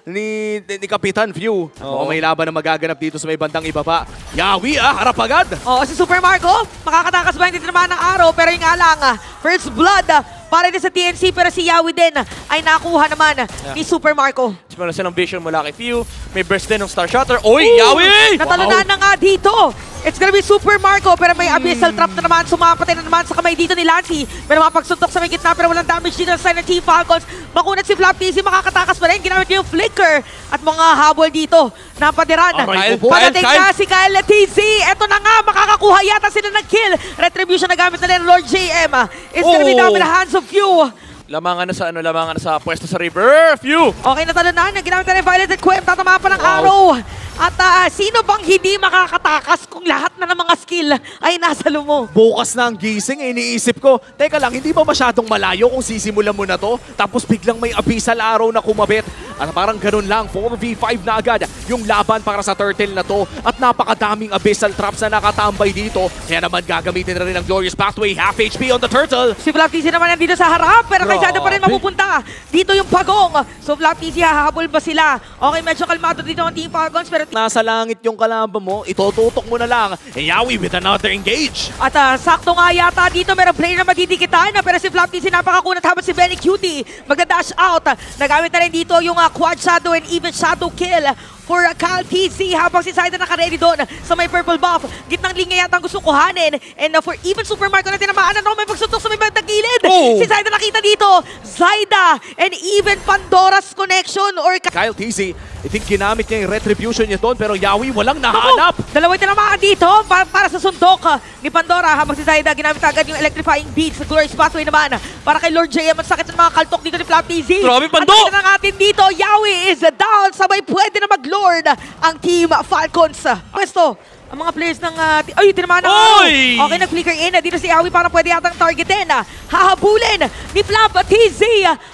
ni Kapitan View. O may laban na magaganap dito sa may bandang ibaba. Yawi harap agad. Oo, si Super Marco, makakatakas ba hindi naman ng araw, pero yung nga lang, first blood para din sa TNC, pero si Yawi din ay nakuha naman ni Super Marco. Meron silang vision mula kay View, may burst din ng Star Shatter. Oy, Yawi! Natalunan na nga dito. It's gonna be Super Marco, pero may Abyssal Trap na naman. Sumapatay na naman sa kamay dito ni Lancy. Pero mapagsuntok sa may gitna, pero walang damage dito sa side ng Team Falcons. Makunat si Flap TC, makakatakas pa rin. Ginamit niya yung Flicker at mga habol dito. Napadiran. Pagdating na si Kyle TC. Ito na nga, makakakuha yata sila ng kill. Retribution na gamit na rin Lord JM. It's gonna be down in the hands of View. Lamangan na sa pwesto sa River. View! Okay, natalunan. Ginamit na rin Violet at Quem. Tatama pa ng arrow. At sino bang hindi makakatakas kung lahat na ng mga skill ay nasa lumo? Bukas na ang gising, iniisip ko, teka lang, hindi ba masyadong malayo kung sisimulan mo na to? Tapos biglang may abyssal arrow na kumabit. At parang ganun lang, 4v5 na agad yung laban para sa turtle na to. At napakadaming abyssal traps na nakatambay dito. Kaya naman gagamitin na rin ang Glorious Pathway, half HP on the turtle. Si Flap TC naman nandito sa harap, pero kaysado pa rin mapupunta. Dito yung pagong. So Flap TC, hahabol ba sila? Okay, medyo kalmado dito ang Team Falcons, pero nasa langit yung kalaban mo, itututok mo na lang. Yawi with another engage. At sakto nga yata dito, meron player na madidikitan. Pero si Flap TC napakakunat habang si Benny Cutie magda-dash out. Nagamit na rin dito yung quad shadow and even shadow kill for Kyle TC habang si Zyda naka-ready doon sa may purple buff. Gitnang linya yata ang gusto kuhanin. And for even Super Marco na tinamaan na may pagsuntok sa may bandang gilid. Si Zyda nakita dito. Zyda and even Pandora's connection or Kyle TC, I think ginamit niya yung retribution niya doon pero Yawi walang nahanap. Dalawang tinamaan dito para sa sundok ni Pandora habang si Zyda ginamit agad yung electrifying beats sa Glorious Pathway naman para kay Lord JM. Ang sakit ng mga kaltok dito ni Flap TC. Grabe, Pando! At na natin dito, Yawi is down. Sabay pwede na mag-lord ang Team Falcons. Pwesto, ang mga players ng... ay, tinamaan na nga. Okay, nag-flicker in. Dito si Yawi para pwede yatang targetin. Hahabulin ni Flap TZ.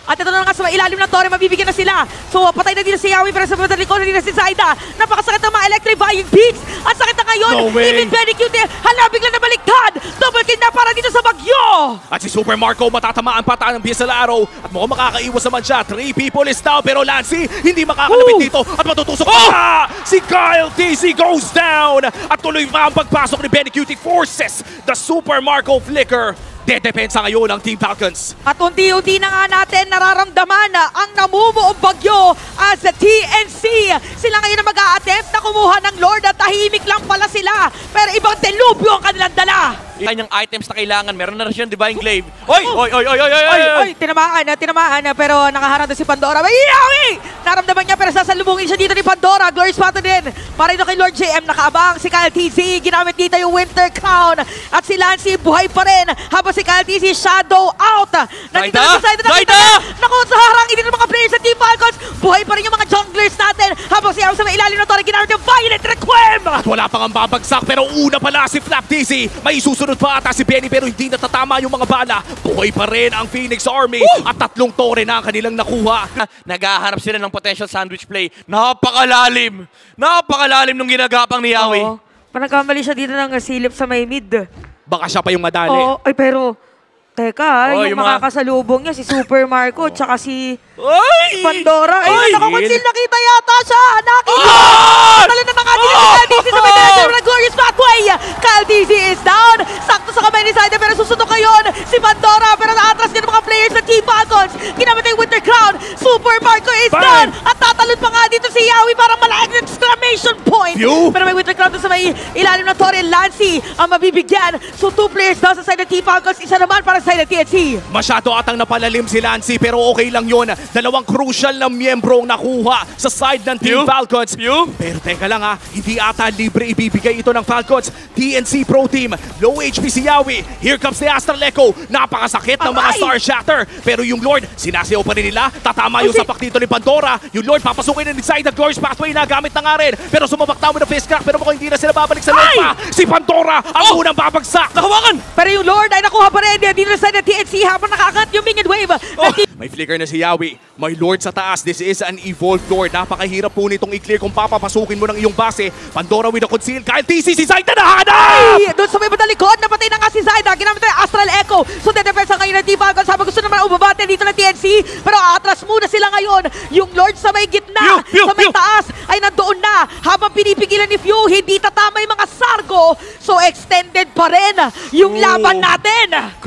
At ito na nga sa ilalim ng torre, mabibigyan na sila. So, patay na dito si Yawi pero sa mga likod na dito si Zyda. Napakasakit ng mga electrifying beats. At sakit na ngayon. Even Benny Cutie, hala, biglang nabaliktad. Double kill na para dito sa Bagyo. At si Super Marco matatamaan pa ng Abyssal Arrow. At mukhang makakaiwas naman siya. 3 people is down pero Lancy hindi makakalapit dito. At matutusok pa. Si Kyle TC goes down. At tuloy pa ang pagpasok ni Benny Cutie, forces the Super Marco Flicker. Dedepensa ngayon ang Team Falcons. At unti-unti na nga natin nararamdaman ang namumuong bagyo as a TNC. Sila ngayon na mag-a-attempt na kumuha ng Lord at tahimik lang pala sila. Pero ibang delubyo ang kanilang dala. Kanyang items na kailangan, meron na rin siyang Divine Glaive. Oy, tinamaan pero nakaharap na si Pandora. Yawi! Naramdaman niya pero sasalubungin siya dito ni Pandora. Glorious Pato din. Para ito kay Lord JM, nakaabang si Kyle TC. Ginamit dito yung Winter Crown. At si Lancy buhay pa rin. Habang si Kyle TC shadow out. Nandito na sa side na nakita niya. Naku, sa harang hindi ng mga players sa Team Falcons. Buhay pa rin yung mga junglers natin. Habang si Yawi sa may ilalim ng torre, ginamit yung Violet Requiem. At wala pang ang babagsak pero una pala si Flap TC. May susunod pa ata si Benny pero hindi natatama yung mga bala. Buhay pa rin ang Phoenix Army. At 3 torre na ang kanilang nakuha. Naghahanap sila ng potential sandwich play. Napakalalim. Napakalalim nung ginagapang ni Yawi. Panagkamali siya dito ng silip sa may mid. Baka siya pa yung madali. Ay pero, teka, yung makakasalubong niya, si Super Marco, tsaka si Pandora. Ay, nakakonsil, nakita yata siya. Nakita. Talo na nga dito si Kyle TC sa may direction ng Glorious Pathway. Kyle TC is down. Sakto sa kamay ni Zyda, pero susunod ngayon si Pandora. Pero naatras niya ng mga players ng Team Falcons. Ginamit yung Winter Crown. Super Marco is down. At tatalon pa nga dito si Yawi para malaking exclamation point. Pero may Winter Crown sa may ilalim ng torre. Lancy ang mabibigyan. So 2 players down sa side ng Team Falcons. Isa naman para sa side ng TNC. Masyado atang napalalim si Lancy pero okay lang yun. Dalawang crucial na miyembro ang nakuha sa side ng Team Falcons. Pero teka lang hindi ata libre ibibigay ito ng Falcons. TNC Pro Team, low HP si Yawi. Here comes the Astral Echo. Napakasakit ng mga Star Shatter. Pero yung Lord, sinasayaw pa rin nila. Tatama yung sapak dito ni Pandora. Yung Lord, papasukin na inside the Glorious Pathway na gamit na nga rin. Pero sumabak tao na face crack. Pero mukhang hindi na sila babalik sa Lord pa. Si Pandora ang unang babagsak. Nakawakan! Pero yung Lord ay nakuha pa rin. Dito na sa TNC habang nakakangat yung Minion Wave. May flicker na si Yawi. May Lord sa taas. This is an evolved Lord. Napakahirap po nitong i-clear kung papapasukin mo ng iyong base. Pandora with a conceal. Kyle TC, si Zaida nahanap! Ay! Doon sa may badalikod, napatay na nga si Zaida. Ginamit na yung Astral Echo. So, dedepensa ngayon ng Team Falcons. Habang gusto naman umabate dito ng TNC. Pero aatras muna sila ngayon. Yung Lord sa may gitna, sa may taas, ay nandoon na. Habang pinipigilan ni Few, hindi tatama yung mga Sargo. So, extended pa rin yung laban natin.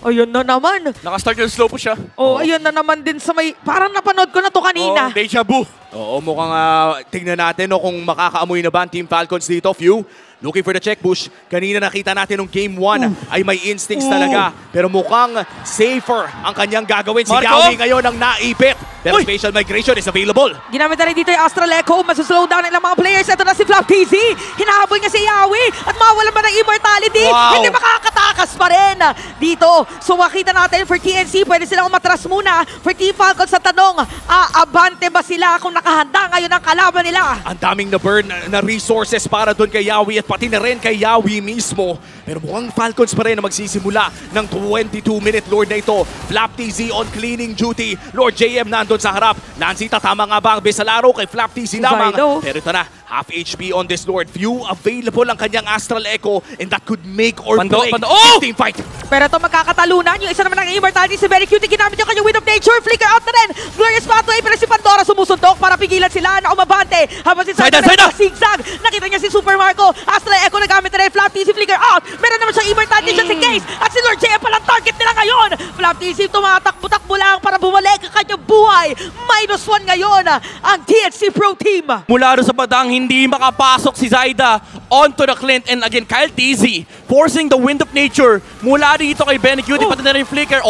Ayun na naman. Naka-start yung slow push siya. Oh, ayun na naman din sa may... Parang napanood ko na to kanina. Oh, deja vu. Oo, mukhang tingnan natin no, kung makakaamoy na ba ang Team Falcons dito. Few, looking for the check push. Kanina nakita natin nung Game 1 ay may instincts talaga. Pero mukhang safer ang kanyang gagawin. Si Marco? Yawi ngayon ang naipit. Pero spatial migration is available. Ginamit na rin dito yung Astral Echo. Masuslow down ng ilang mga players. Ito na si Flop TZ. Hinahabol niya si Yawi. At mawawalan ba ng immortality? Wow. Hindi makakatakas pa rin dito. So makita natin for TNC, pwede silang umatras muna. For Team Falcons sa tanong, aabante ba sila kung nakahanda ngayon ang kalaban nila? Ang daming na-burn na resources para doon kay Yawi at pati na rin kay Yawi mismo. Pero mukhang Falcons pa rin na magsisimula ng 22-minute Lord na ito. Flap TZ on cleaning duty. Lord JM nandun sa harap. Lancita, tama nga ba ang Besalaro kay Flap TZ lamang? Pero ito na, half HP on this Lord. Few available ang kanyang Astral Echo and that could make or break this team fight. Pero ito magkakatalunan. Yung isa naman ng immortality si Very Cutie. Ginamit yung kanyang Wind of Nature. Flicker out na rin. Glorious Pathway. Pero si Pandora sumusuntok para pigilan sila na umabante. Habang si Zaida zigzag. Nakita niya si Super Marco. Astral Echo nagamit na rin. Flap TZ Flicker out. Meron naman siyang immortality siya si Case. At si Lord JM palang target nila ngayon. Flap TZ tumatakbo-takbo lang para bumalik ang kanyang buhay. -1 ngayon ang TNC Pro Team. Mula rin sa badang, hindi makapasok si Zaida onto the Clint. And again, Kyle TZ forcing the Wind of Nature mula dito kay Benny Cutie, pati na rin Flicker.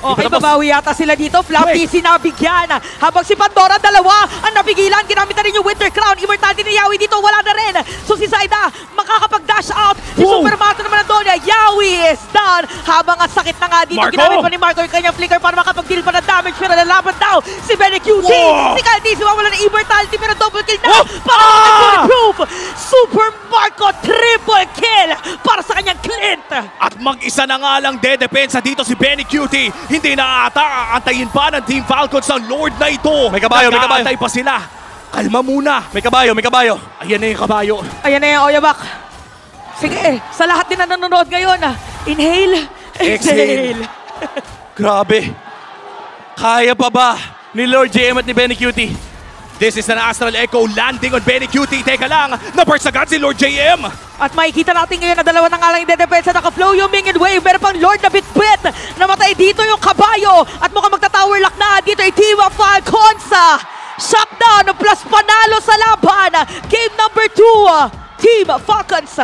Okay, babawi yata sila dito. Flap TZ nabigyan. Habang si Pandora, dalawa ang napigilan. Ginamit na rin yung Winter Crown. Immortality ni Yawi dito, wala na rin. So si Zaida, makakapag-dash out. Si Super Marco naman nandun. Yawi is done. Habang ang sakit na nga dito, ginamit pa ni Marco yung kanyang Flicker para makapag-deal pa ng damage. Pero nalaban daw si Benny Cutie. Si Kyle TZ, wala ng immortality pero double kill na. Para mag-proof. Super Marco, triple kill para sa kanyang Clint. At mag-isa na nga lang dedepensa dito si Benny Cutie. Hindi na ata aantayin pa ng Team Falcons ang Lord na ito. May kabayo, may kabayo. Nag-aantay pa sila. Kalma muna. May kabayo, may kabayo. Ayan na yung kabayo. Ayan na yung Oyabak. Sige, sa lahat din na nanonood ngayon, inhale, exhale. Grabe. Kaya pa ba ni Lord JM at ni Benny Cutie? This is an Astral Echo landing on Benny Cutie. Teka lang, na-burst agad si Lord JM. At makikita natin ngayon na dalawa na nga lang yung dedepensa. Naka-flow yung Ming and Wave. Meron pang Lord na bit-bit. Namatay dito yung kabayo. At mukhang magta-tower lock na. Dito yung Team of Falcons. Shutdown plus panalo sa laban. Game number 2. Team Falcons.